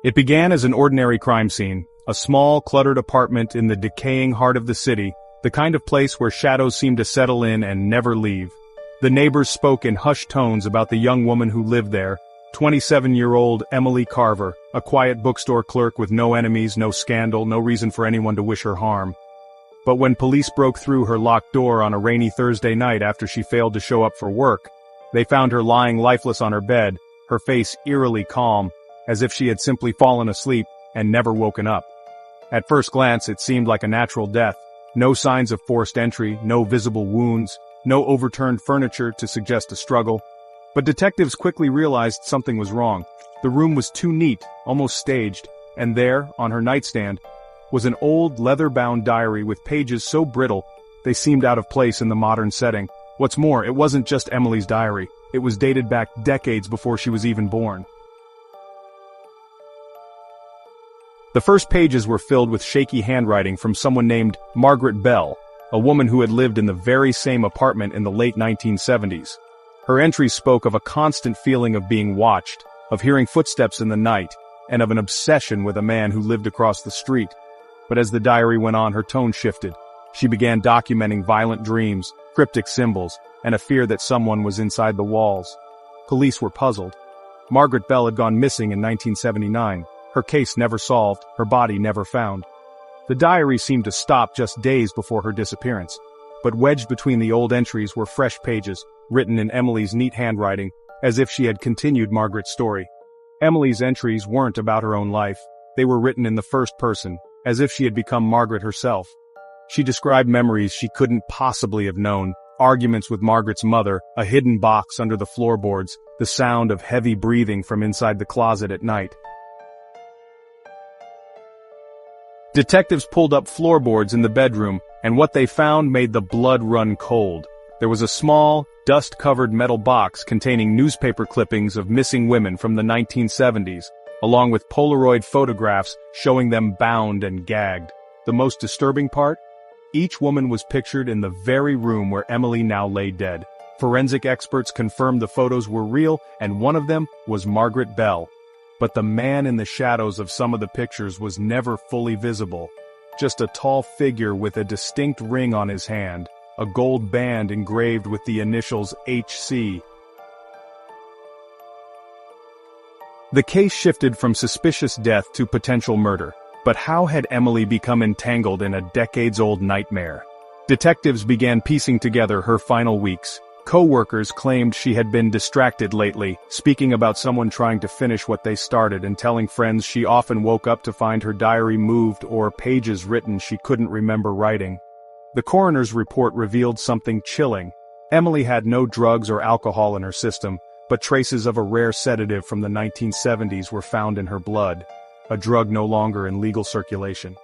It began as an ordinary crime scene, a small, cluttered apartment in the decaying heart of the city, the kind of place where shadows seem to settle in and never leave. The neighbors spoke in hushed tones about the young woman who lived there, 27-year-old Emily Carver, a quiet bookstore clerk with no enemies, no scandal, no reason for anyone to wish her harm. But when police broke through her locked door on a rainy Thursday night after she failed to show up for work, they found her lying lifeless on her bed, her face eerily calm, as if she had simply fallen asleep and never woken up. At first glance, it seemed like a natural death. No signs of forced entry, no visible wounds, no overturned furniture to suggest a struggle. But detectives quickly realized something was wrong. The room was too neat, almost staged, and there, on her nightstand, was an old leather-bound diary with pages so brittle they seemed out of place in the modern setting. What's more, it wasn't just Emily's diary. It was dated back decades before she was even born. The first pages were filled with shaky handwriting from someone named Margaret Bell, a woman who had lived in the very same apartment in the late 1970s. Her entries spoke of a constant feeling of being watched, of hearing footsteps in the night, and of an obsession with a man who lived across the street. But as the diary went on, her tone shifted. She began documenting violent dreams, cryptic symbols, and a fear that someone was inside the walls. Police were puzzled. Margaret Bell had gone missing in 1979. Her case never solved, her body never found. The diary seemed to stop just days before her disappearance. But wedged between the old entries were fresh pages, written in Emily's neat handwriting, as if she had continued Margaret's story. Emily's entries weren't about her own life. They were written in the first person, as if she had become Margaret herself. She described memories she couldn't possibly have known, arguments with Margaret's mother, a hidden box under the floorboards, the sound of heavy breathing from inside the closet at night. Detectives pulled up floorboards in the bedroom, and what they found made the blood run cold. There was a small, dust-covered metal box containing newspaper clippings of missing women from the 1970s, along with Polaroid photographs showing them bound and gagged. The most disturbing part? Each woman was pictured in the very room where Emily now lay dead. Forensic experts confirmed the photos were real, and one of them was Margaret Bell. But the man in the shadows of some of the pictures was never fully visible. Just a tall figure with a distinct ring on his hand, a gold band engraved with the initials HC. The case shifted from suspicious death to potential murder. But how had Emily become entangled in a decades-old nightmare? Detectives began piecing together her final weeks. Co-workers claimed she had been distracted lately, speaking about someone trying to finish what they started and telling friends she often woke up to find her diary moved or pages written she couldn't remember writing. The coroner's report revealed something chilling. Emily had no drugs or alcohol in her system, but traces of a rare sedative from the 1970s were found in her blood, a drug no longer in legal circulation.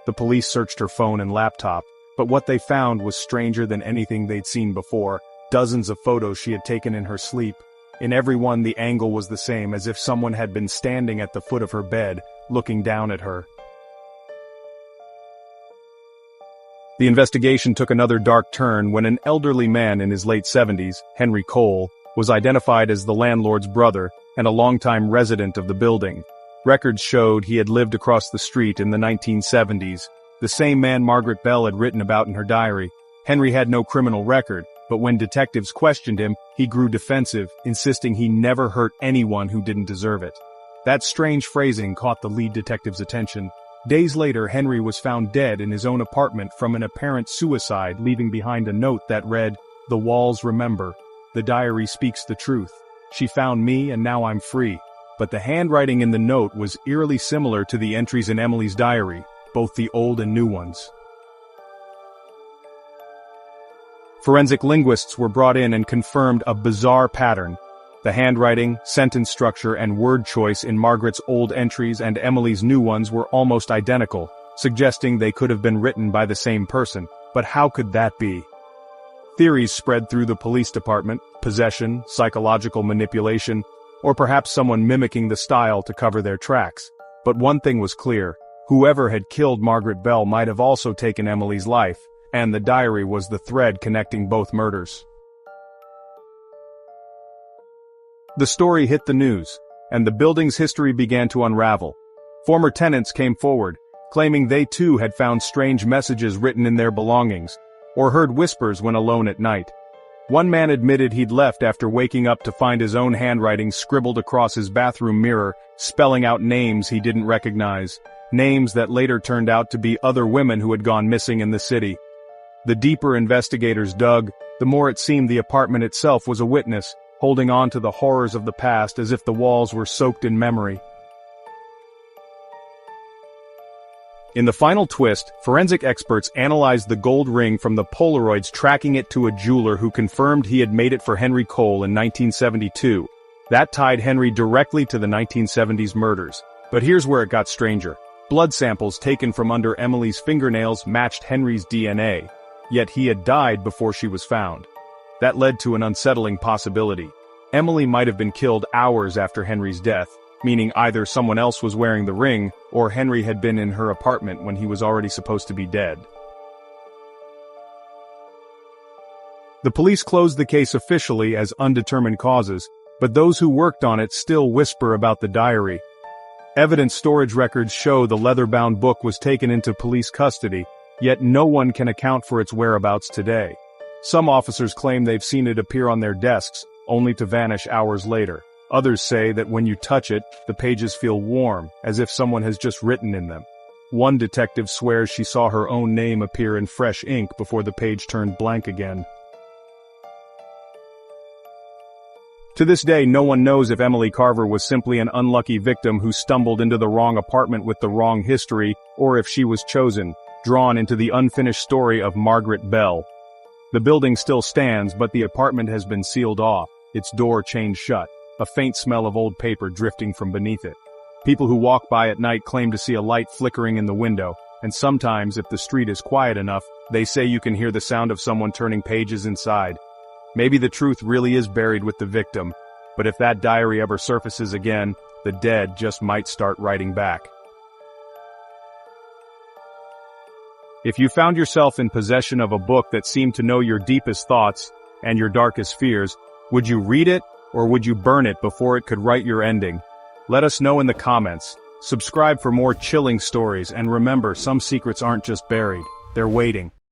The police searched her phone and laptop, but what they found was stranger than anything they'd seen before. Dozens of photos she had taken in her sleep. In every one the angle was the same, as if someone had been standing at the foot of her bed, looking down at her. The investigation took another dark turn when an elderly man in his late 70s, Henry Cole, was identified as the landlord's brother and a longtime resident of the building. Records showed he had lived across the street in the 1970s, the same man Margaret Bell had written about in her diary. Henry had no criminal record, but when detectives questioned him, he grew defensive, insisting he never hurt anyone who didn't deserve it. That strange phrasing caught the lead detective's attention. Days later, Henry was found dead in his own apartment from an apparent suicide, leaving behind a note that read, "The walls remember. The diary speaks the truth. She found me and now I'm free." But the handwriting in the note was eerily similar to the entries in Emily's diary, both the old and new ones. Forensic linguists were brought in and confirmed a bizarre pattern. The handwriting, sentence structure, and word choice in Margaret's old entries and Emily's new ones were almost identical, suggesting they could have been written by the same person. But how could that be? Theories spread through the police department: possession, psychological manipulation, or perhaps someone mimicking the style to cover their tracks. But one thing was clear: whoever had killed Margaret Bell might have also taken Emily's life, and the diary was the thread connecting both murders. The story hit the news. and the building's history began to unravel. Former tenants came forward, claiming they too had found strange messages written in their belongings, or heard whispers when alone at night. One man admitted he'd left after waking up to find his own handwriting scribbled across his bathroom mirror, spelling out names he didn't recognize, names that later turned out to be other women who had gone missing in the city. The deeper investigators dug, the more it seemed the apartment itself was a witness, holding on to the horrors of the past as if the walls were soaked in memory. In the final twist, forensic experts analyzed the gold ring from the Polaroids, tracking it to a jeweler who confirmed he had made it for Henry Cole in 1972. That tied Henry directly to the 1970s murders. But here's where it got stranger. Blood samples taken from under Emily's fingernails matched Henry's DNA, yet he had died before she was found. That led to an unsettling possibility. Emily might have been killed hours after Henry's death, meaning either someone else was wearing the ring, or Henry had been in her apartment when he was already supposed to be dead. The police closed the case officially as undetermined causes, but those who worked on it still whisper about the diary. Evidence storage records show the leather-bound book was taken into police custody, yet no one can account for its whereabouts today. Some officers claim they've seen it appear on their desks, only to vanish hours later. Others say that when you touch it, the pages feel warm, as if someone has just written in them. One detective swears she saw her own name appear in fresh ink before the page turned blank again. To this day, no one knows if Emily Carver was simply an unlucky victim who stumbled into the wrong apartment with the wrong history, or if she was chosen, drawn into the unfinished story of Margaret Bell. The building still stands, but the apartment has been sealed off, its door chained shut, a faint smell of old paper drifting from beneath it. People who walk by at night claim to see a light flickering in the window, and sometimes, if the street is quiet enough, they say you can hear the sound of someone turning pages inside. Maybe the truth really is buried with the victim, but if that diary ever surfaces again, the dead just might start writing back. If you found yourself in possession of a book that seemed to know your deepest thoughts and your darkest fears, would you read it, or would you burn it before it could write your ending? Let us know in the comments. Subscribe for more chilling stories, and remember, some secrets aren't just buried, they're waiting.